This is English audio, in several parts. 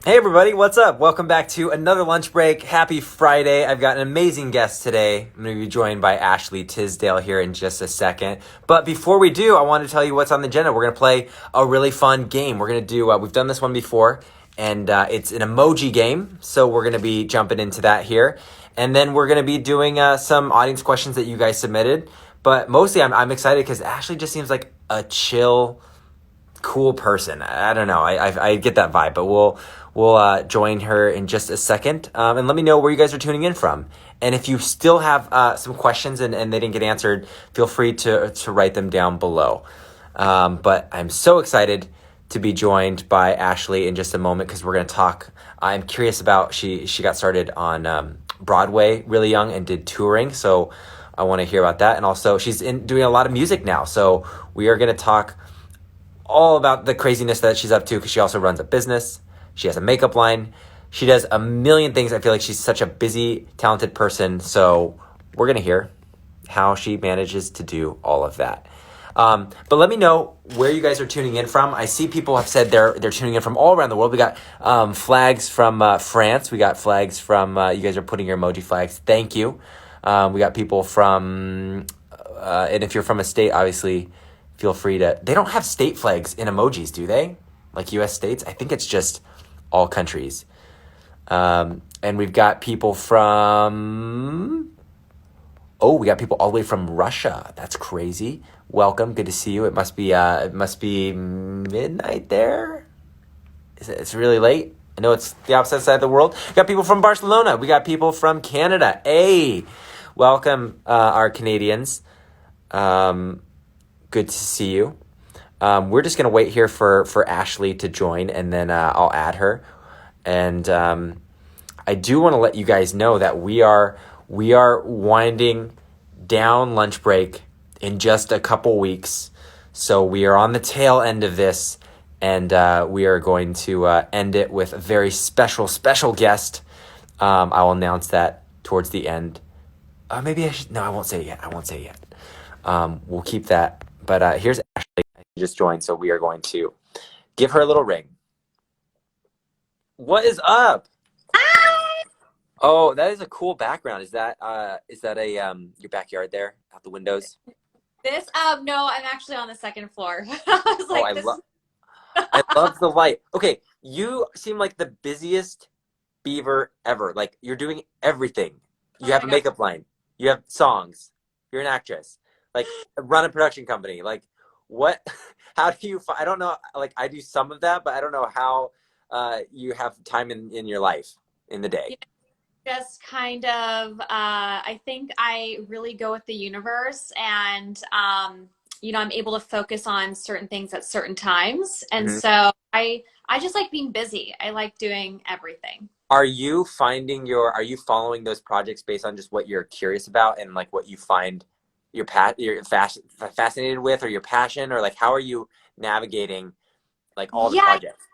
Hey everybody, what's up? Welcome back to another lunch break. Happy Friday. I've got an amazing guest today. I'm going to be joined by Ashley Tisdale here in just a second. But before we do, I want to tell you what's on the agenda. We're going to play a really fun game. We're going to do, we've done this one before, and it's an emoji game. So we're going to be jumping into that here. And then we're going to be doing some audience questions that you guys submitted. But mostly I'm excited because Ashley just seems like a chill, cool person. I don't know. I get that vibe, but we'll join her in just a second. And let me know where you guys are tuning in from. And if you still have some questions and they didn't get answered, feel free to write them down below. But I'm so excited to be joined by Ashley in just a moment because we're going to talk. I'm curious about she got started on Broadway really young and did touring. So I want to hear about that. And also she's doing a lot of music now. So we are going to talk all about the craziness that she's up to because she also runs a business. She has a makeup line. She does a million things. I feel like she's such a busy, talented person. So we're going to hear how she manages to do all of that. But let me know where you guys are tuning in from. I see people have said they're tuning in from all around the world. We got flags from France. We got flags from, you guys are putting your emoji flags. Thank you. We got people from, and if you're from a state, obviously, feel free to. They don't have state flags in emojis, do they? Like U.S. states? I think it's just all countries. And we've got people from. Oh, we got people all the way from Russia. That's crazy. Welcome. Good to see you. It must be midnight there. It's really late. I know it's the opposite side of the world. We got people from Barcelona. We got people from Canada. Hey, welcome, our Canadians. Good to see you. We're just going to wait here for Ashley to join, and then I'll add her. And I do want to let you guys know that we are winding down lunch break in just a couple weeks. So we are on the tail end of this, and we are going to end it with a very special guest. I will announce that towards the end. Maybe I should. No, I won't say it yet. We'll keep that. But here's Ashley. She just joined, so we are going to give her a little ring. What is up? Hi. Oh, that is a cool background. Is that a your backyard there out the windows? No, I'm actually on the second floor. I was Oh, like, this is I love the light. Okay, you seem like the busiest beaver ever. Like you're doing everything. You oh have my a gosh. makeup line. You have songs. You're an actress. Like run a production company. Like what? How do you? I don't know. Like I do some of that, but I don't know how you have time in your life in the day. You just kind of I think I really go with the universe and I'm able to focus on certain things at certain times. And Mhm. so I just like being busy. I like doing everything. Are you following those projects based on just what you're curious about and like what you find fascinated with or your passion or like how are you navigating like all the Yeah, projects?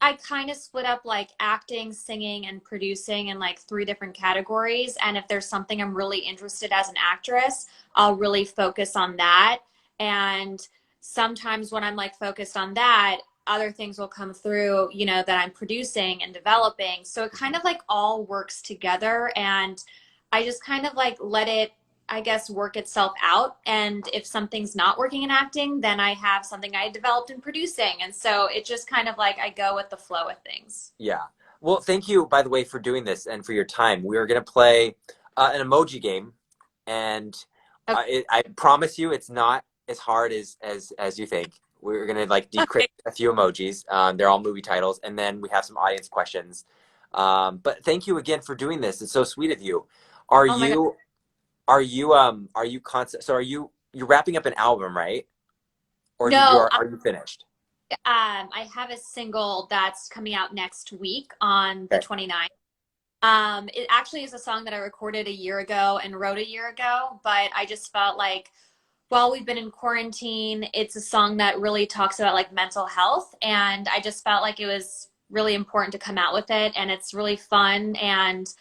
I kind of split up like acting, singing, and producing in like three different categories. And if there's something I'm really interested as an actress, I'll really focus on that. And sometimes when I'm like focused on that, other things will come through, that I'm producing and developing. So it kind of like all works together. And I just kind of like let it, I guess, work itself out. And if something's not working in acting, then I have something I developed in producing. And so it just kind of like I go with the flow of things. Yeah. Well, thank you, by the way, for doing this and for your time. We are going to play an emoji game, and I promise you, it's not as hard as you think. We're going to like decrypt Okay. a few emojis. They're all movie titles, and then we have some audience questions. But thank you again for doing this. It's so sweet of you. Are Oh my God. you are you constant? So you're wrapping up an album, right? Or No, are you finished? I have a single that's coming out next week on the Okay. 29th. It actually is a song that I recorded a year ago and wrote a year ago, but I just felt like while we've been in quarantine, it's a song that really talks about like mental health. And I just felt like it was really important to come out with it. And it's really fun. And,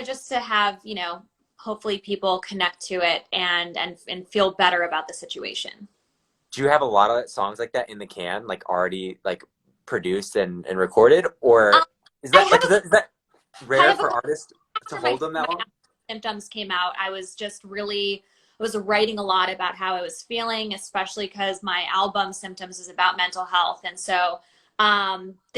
just to have, hopefully people connect to it and feel better about the situation. Do you have a lot of songs like that in the can, like already like produced and recorded, or Um, is I that have like a is that kind rare of a for artists to after hold them that my long? symptoms came out, I was just really I was writing a lot about how I was feeling, especially because my album Symptoms is about mental health. And so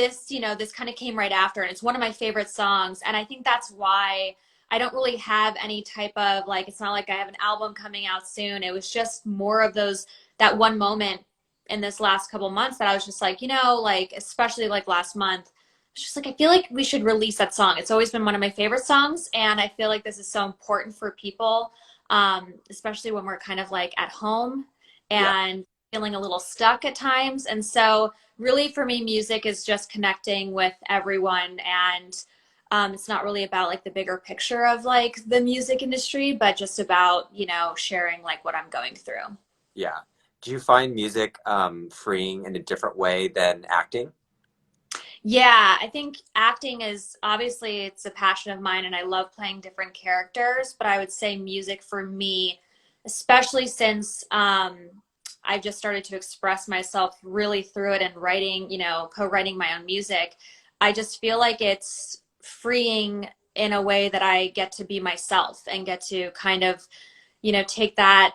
this kind of came right after, and it's one of my favorite songs. And I think that's why I don't really have any type of like, it's not like I have an album coming out soon. It was just more of that one moment in this last couple months that I was just like, like, especially like last month, it's just like I feel like we should release that song. It's always been one of my favorite songs, and I feel like this is so important for people, especially when we're kind of like at home Yeah, and feeling a little stuck at times. And so, really, for me, music is just connecting with everyone, and it's not really about like the bigger picture of like the music industry, but just about sharing like what I'm going through. yeah. Do you find music freeing in a different way than acting? Yeah, I think acting is obviously it's a passion of mine and I love playing different characters, but I would say music for me, especially since I've just started to express myself really through it and writing, co-writing my own music. I just feel like it's freeing in a way that I get to be myself and get to kind of take that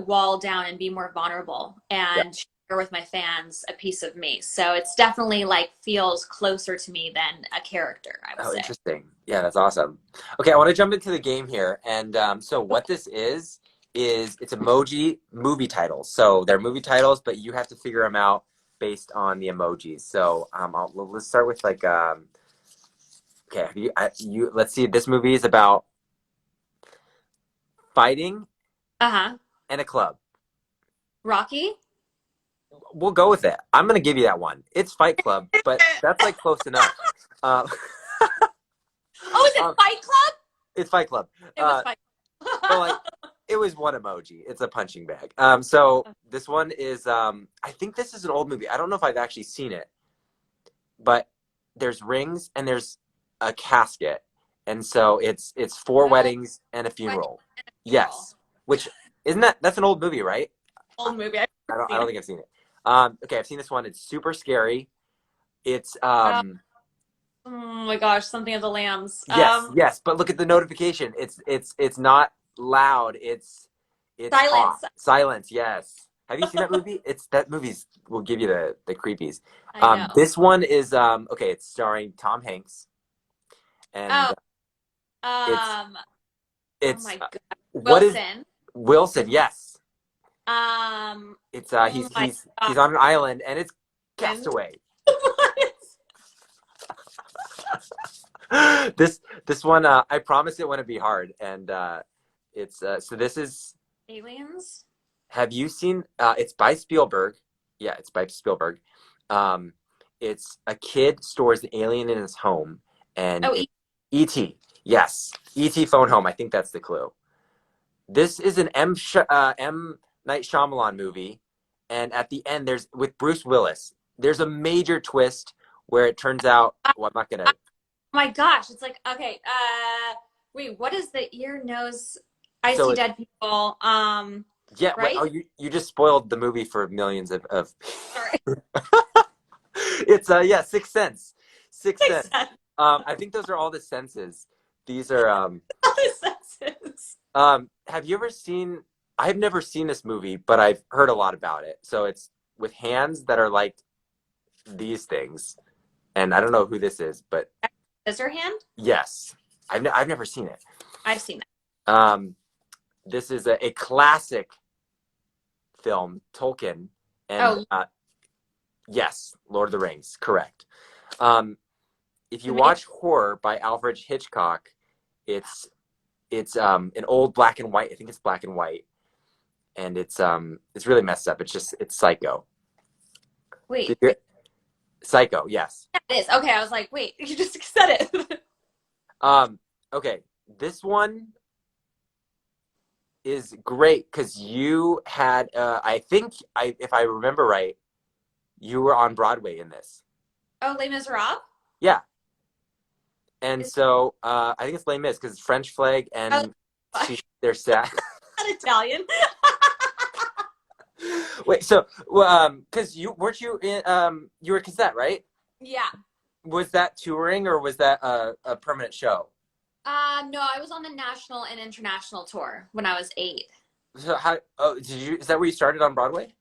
wall down and be more vulnerable Yeah. and share with my fans a piece of me. So it's definitely like feels closer to me than a character, I would Oh, say. interesting. Yeah, that's awesome. Okay, I want to jump into the game here. And so what this is it's emoji movie titles. So they're movie titles, but you have to figure them out based on the emojis. So let's start with like, okay, let's see, this movie is about fighting Uh-huh. and a club. Rocky? We'll go with it. I'm going to give you that one. It's Fight Club, but that's like close enough. Um, Oh, is it um, Fight Club? it's Fight Club. It was Uh, Fight but like, Club. it was one emoji. It's a punching bag. So this one is I think this is an old movie. I don't know if I've actually seen it, but there's rings and there's a casket, and so it's four Oh, weddings and a Wedding funeral. and a Funeral. Yes, which isn't that's an old movie, right? Old movie. I've I never don't I seen don't it. think I've seen it. Okay, I've seen this one. It's super scary. It's Oh, oh my gosh, something of the lambs. yes, but look at the notification. It's not loud. It's off. Silence. Silence, yes. Have you seen that movie? It's that movie's will give you the creepies. I know. This one is okay, it's starring Tom Hanks and Oh, it's um, oh it's my God. what is Wilson. Wilson, yes. It's Oh my he's on an island and it's God. Castaway. This one I promise it wouldn't be hard and it's so this is Aliens? have you seen it's by Spielberg. Yeah, it's by Spielberg. Um it's a kid stores an alien in his home and Oh, it E.T. Yes. E.T. phone home. I think that's the clue. This is an M Night Shyamalan movie and at the end there's with Bruce Willis. There's a major twist where it turns out well I'm not going to my gosh. It's like, okay, wait, what is the ear, nose, I so see it dead people? yeah, what Right? oh you just spoiled the movie for millions of Sorry. it's yeah, Sixth Sense. Sixth Makes Sense. sense. I think those are all the senses. These are Other senses. have you ever seen I've never seen this movie, but I've heard a lot about it. So it's with hands that are like these things. And I don't know who this is, but Scissorhand? yes. I've never seen it. I've seen that. Um this is a classic film, Tolkien, and Oh, yes, Lord of the Rings, correct. Um if the you Matrix. watch Horror by Alfred Hitchcock, it's it's an old black and white. I think it's black and white, and it's really messed up. It's just it's Psycho. Wait, Psycho, yes. it is. Okay, I was like, wait, you just said it. Um, okay, this one is great because you had I think I if I remember right, you were on Broadway in this. Oh, Les Miserables? Yeah, and Is so I think it's Les Mis because it's French flag oh, and they're sad. not Italian. Wait, so, because you weren't you in, you were Cassette, right? Yeah. Was that touring or was that a permanent show? No, I was on the national and international tour when I was 8. So how? Oh, did you? Is that where you started on Broadway?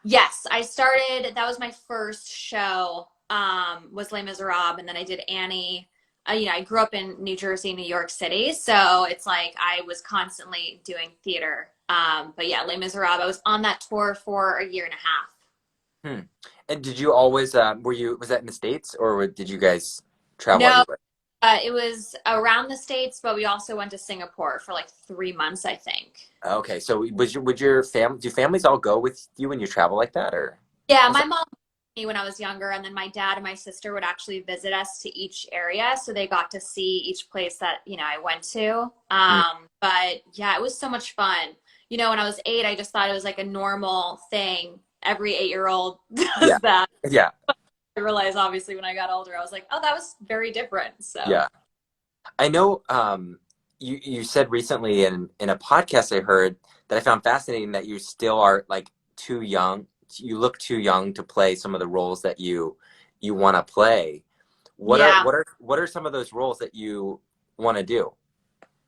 Yes, I started, that was my first show, was Les Miserables, and then I did Annie. I grew up in New Jersey, New York City, so it's like I was constantly doing theater. But yeah, Les Miserables, I was on that tour for a year and a half. Hmm. And did you always? Were you? Was that in the States or did you guys travel No, everywhere? it was around the States, but we also went to Singapore for like 3 months, I think. Okay, so would your family? Do families all go with you when you travel like that, or? Yeah, Was my that, mom me when I was younger, and then my dad and my sister would actually visit us to each area, so they got to see each place that I went to. mm, But yeah, it was so much fun. When I was 8, I just thought it was like a normal thing. Every 8-year-old yeah, does that. yeah, I realized, obviously, when I got older, I was like, oh, that was very different. So yeah. I know. You said recently in a podcast I heard that I found fascinating that you still are like too young. You look too young to play some of the roles that you want to play. yeah. What are some of those roles that you want to do?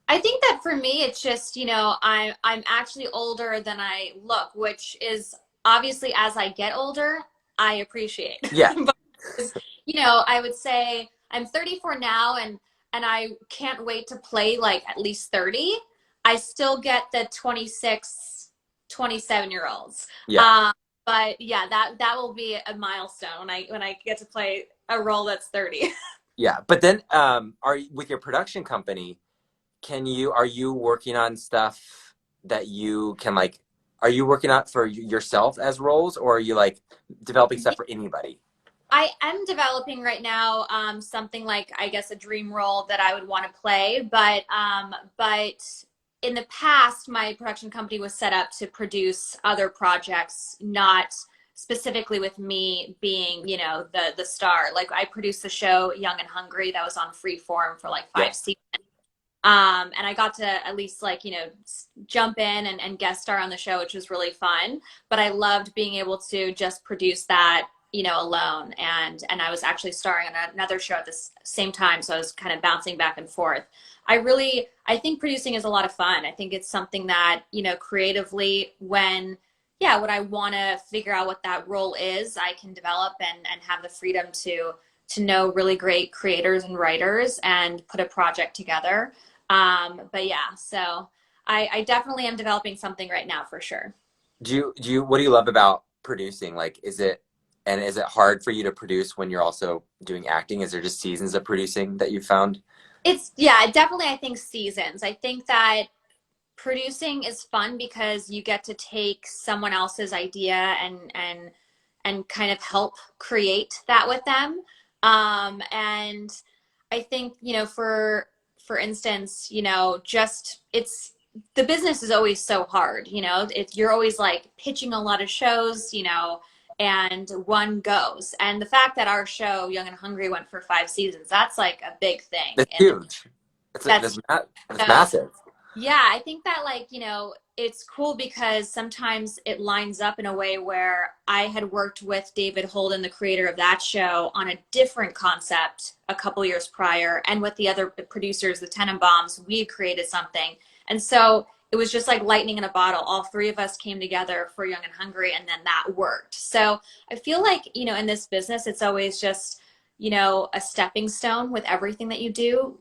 I think that for me, it's just, I'm actually older than I look, which is obviously as I get older, I appreciate. Yeah, But, I would say I'm 34 now and I can't wait to play like at least 30. I still get the 26, 27-year olds. yeah, But yeah, that will be a milestone when I get to play a role that's 30. yeah. But then, are with your production company? Are you working on stuff that you can like? Are you working on for yourself as roles, or are you like developing stuff for anybody? I am developing right now something like, I guess, a dream role that I would want to play, but in the past my production company was set up to produce other projects, not specifically with me being the star. Like I produced the show Young and Hungry that was on Freeform for like Yeah, 5 seasons. And I got to at least like jump in and guest star on the show, which was really fun. But I loved being able to just produce that alone, and I was actually starring on another show at the same time, so I was kind of bouncing back and forth. I think producing is a lot of fun. I think it's something that creatively, when I want to figure out what that role is, I can develop and have the freedom to know really great creators and writers and put a project together. But yeah, so I definitely am developing something right now for sure. what do you love about producing? Like, is it hard for you to produce when you're also doing acting? Is there just seasons of producing that you found? Yeah, definitely. I think seasons. I think that producing is fun because you get to take someone else's idea and kind of help create that with them. And I think, for instance, just it's the business is always so hard, you're always like pitching a lot of shows, and one goes. And the fact that our show, Young and Hungry, went for 5 seasons, that's like a big thing. It's And huge. that's That's so massive. yeah, I think that like, it's cool because sometimes it lines up in a way where I had worked with David Holden, the creator of that show, on a different concept a couple years prior. And with the other producers, the Tenenbaums, we had created something. And so it was just like lightning in a bottle. All three of us came together for Young and Hungry, and then that worked. So I feel like, in this business, it's always just, a stepping stone with everything that you do,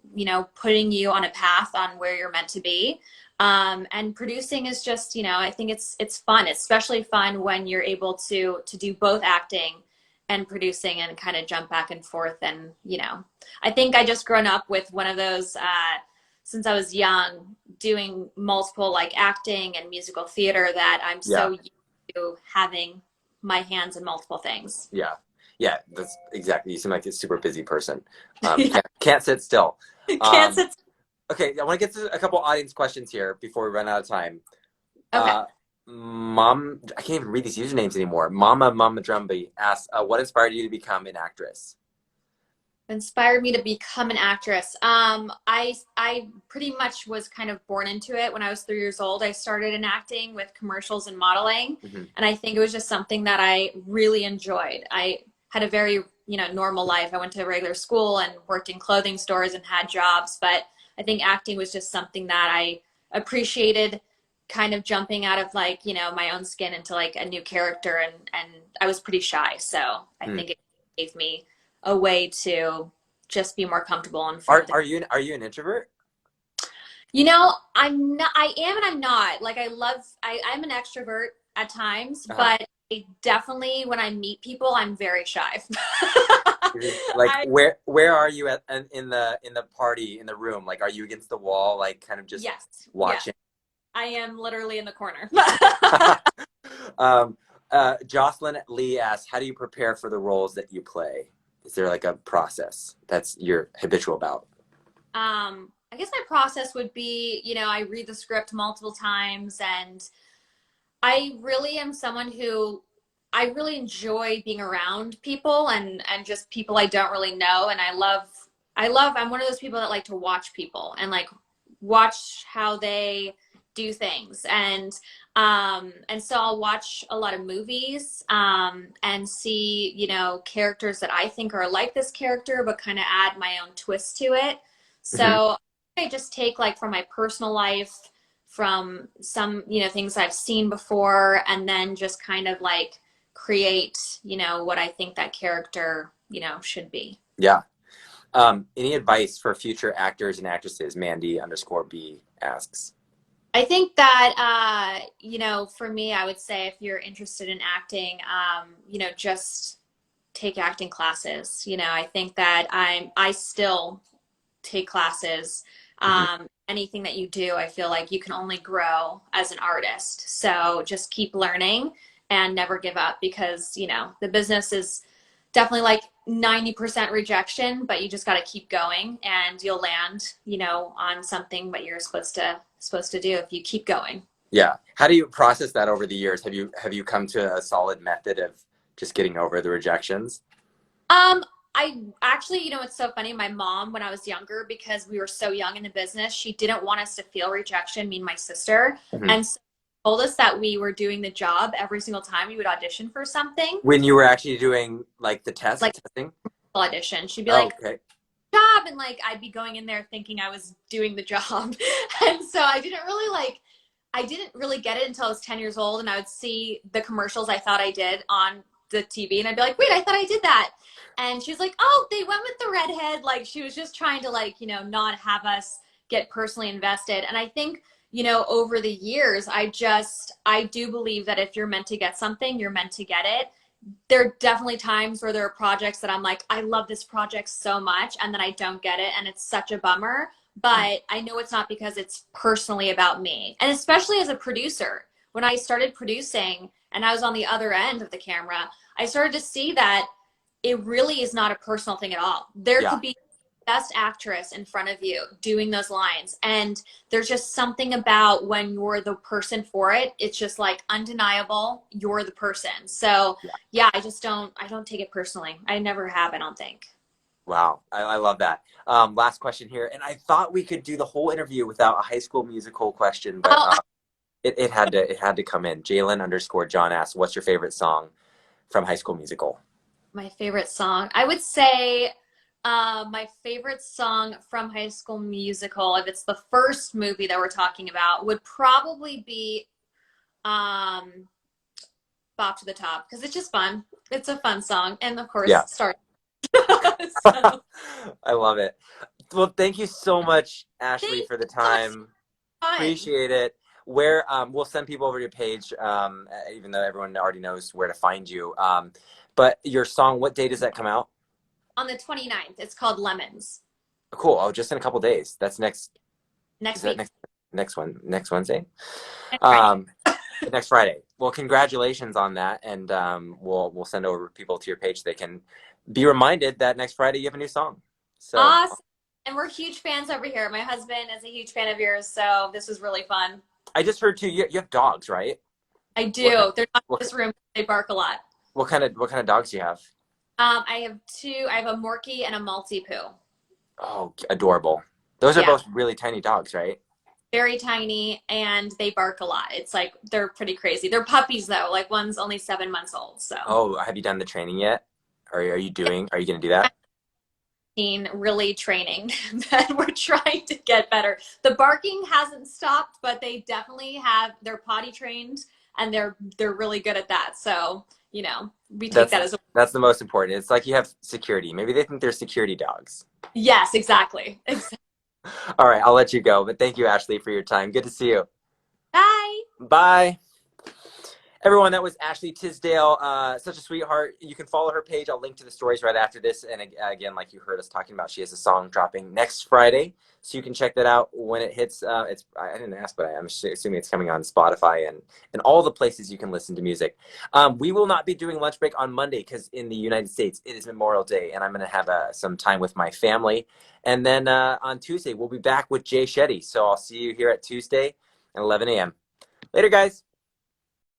putting you on a path on where you're meant to be. And producing is just, I think it's fun. It's especially fun when you're able to do both acting and producing and kind of jump back and forth. And, I think I just grown up with one of those, since I was young, doing multiple like acting and musical theater, that I'm Yeah, so used to having my hands in multiple things. yeah, yeah. That's exactly. You seem like a super busy person. You Yeah. can't sit still. Can't Um, sit. okay, I want to get to a couple audience questions here before we run out of time. Okay. Uh, I can't even read these usernames anymore. Mama Drumby asks, "What inspired you to become an actress?" Inspired me to become an actress. I pretty much was kind of born into it. When I was 3 years old, I started in acting with commercials and modeling, Hmm. and I think it was just something that I really enjoyed. I had a very normal life. I went to regular school and worked in clothing stores and had jobs, but I think acting was just something that I appreciated, kind of jumping out of like, my own skin into like a new character, and I was pretty shy. So I Hmm. think it gave me a way to just be more comfortable in front of the. Are you an introvert? I'm not, I am and I'm not. Like I'm an extrovert at times, Uh-huh. but I definitely, when I meet people, I'm very shy. Like I, where are you at in the party in the room? Like are you against the wall, like kind of just yes, yes, watching? I am literally in the corner. um, Jocelyn Lee asks, how do you prepare for the roles that you play? Is there like a process that's you're habitual about? I guess my process would be, I read the script multiple times, and I really am someone who I really enjoy being around people, and just people I don't really know. And I'm one of those people that like to watch people and like watch how they do things. And so I'll watch a lot of movies, and see, characters that I think are like this character, but kind of add my own twist to it. Hmm. So I just take like from my personal life, from some, things I've seen before, and then just kind of like create, what I think that character, should be. Yeah. Any advice for future actors and actresses? Mandy_B asks. I think that, for me, I would say if you're interested in acting, just take acting classes. I think that I still take classes. Hmm. Anything that you do, I feel like you can only grow as an artist. So just keep learning and never give up, because, the business is definitely like 90% rejection, but you just got to keep going and you'll land, on something what you're supposed to do if you keep going. Yeah. How do you process that over the years? Have you come to a solid method of just getting over the rejections? Um, I actually, it's so funny. My mom, when I was younger, because we were so young in the business, she didn't want us to feel rejection, me and my sister. Hmm. And so she told us that we were doing the job every single time we would audition for something, When you were actually doing like the like testing? audition. She'd be Oh, like, okay. job, and like I'd be going in there thinking I was doing the job. And so I didn't really get it until I was 10 years old, and I would see the commercials I thought I did on the TV, and I'd be like, wait, I thought I did that. And she's like, oh, they went with the redhead. Like she was just trying to like, not have us get personally invested. And I think, over the years, I do believe that if you're meant to get something, you're meant to get it. There are definitely times where there are projects that I'm like, I love this project so much, and then I don't get it, and it's such a bummer. But I know it's not because it's personally about me. And especially as a producer, when I started producing and I was on the other end of the camera, I started to see that it really is not a personal thing at all. There Yeah. could be the best actress in front of you doing those lines, and there's just something about when you're the person for it. It's just like undeniable. You're the person. So Yeah. yeah, I don't take it personally. I never have, I don't think. Wow. I love that. Last question here. And I thought we could do the whole interview without a High School Musical question, but Oh, it had to come in. Jalen_John asks, what's your favorite song from High School Musical? my favorite song. I would say my favorite song from High School Musical, if it's the first movie that we're talking about, would probably be um, Bop to the Top, because it's just fun. It's a fun song. And of course, Yeah. Star. So, I love it. Well, thank you so much, Ashley, thank for the you so much. time. Fun. Appreciate it. Where we'll send people over to your page, even though everyone already knows where to find you. But your song, what day does that come out? On the 29th. It's called Lemons. Cool. Oh, just in a couple days. That's next. Is Next that week. next Wednesday? Next Friday. Um, next Friday. Well, congratulations on that, and we'll send over people to your page. They can be reminded that next Friday you have a new song. So Awesome. And we're huge fans over here. My husband is a huge fan of yours, so this was really fun. I just heard too. You have dogs, right? I What kind? do. They're not in What, this room. They bark a lot. what kind of dogs do you have? I have two. I have a Morkie and a Maltipoo. Oh, adorable. Those are Yeah, both really tiny dogs, right? very tiny, and they bark a lot. It's like they're pretty crazy. They're puppies though. Like one's only 7 months old. So Oh, have you done the training yet? Are you doing? Are you going to do that? Really training that we're trying to get better. The barking hasn't stopped, but they definitely have, they're potty trained and they're really good at that. So, we take That's that as a that's the most important. It's like you have security. Maybe they think they're security dogs. yes, exactly. Exactly. All right, I'll let you go. But thank you, Ashley, for your time. Good to see you. Bye. Bye. Everyone, that was Ashley Tisdale. Such a sweetheart. You can follow her page. I'll link to the stories right after this. And again, like you heard us talking about, she has a song dropping next Friday, so you can check that out when it hits. I didn't ask, but I'm assuming it's coming on Spotify and all the places you can listen to music. We will not be doing lunch break on Monday because in the United States it is Memorial Day, and I'm going to have some time with my family. And then on Tuesday we'll be back with Jay Shetty. So I'll see you here at Tuesday at 11 a.m. Later, guys.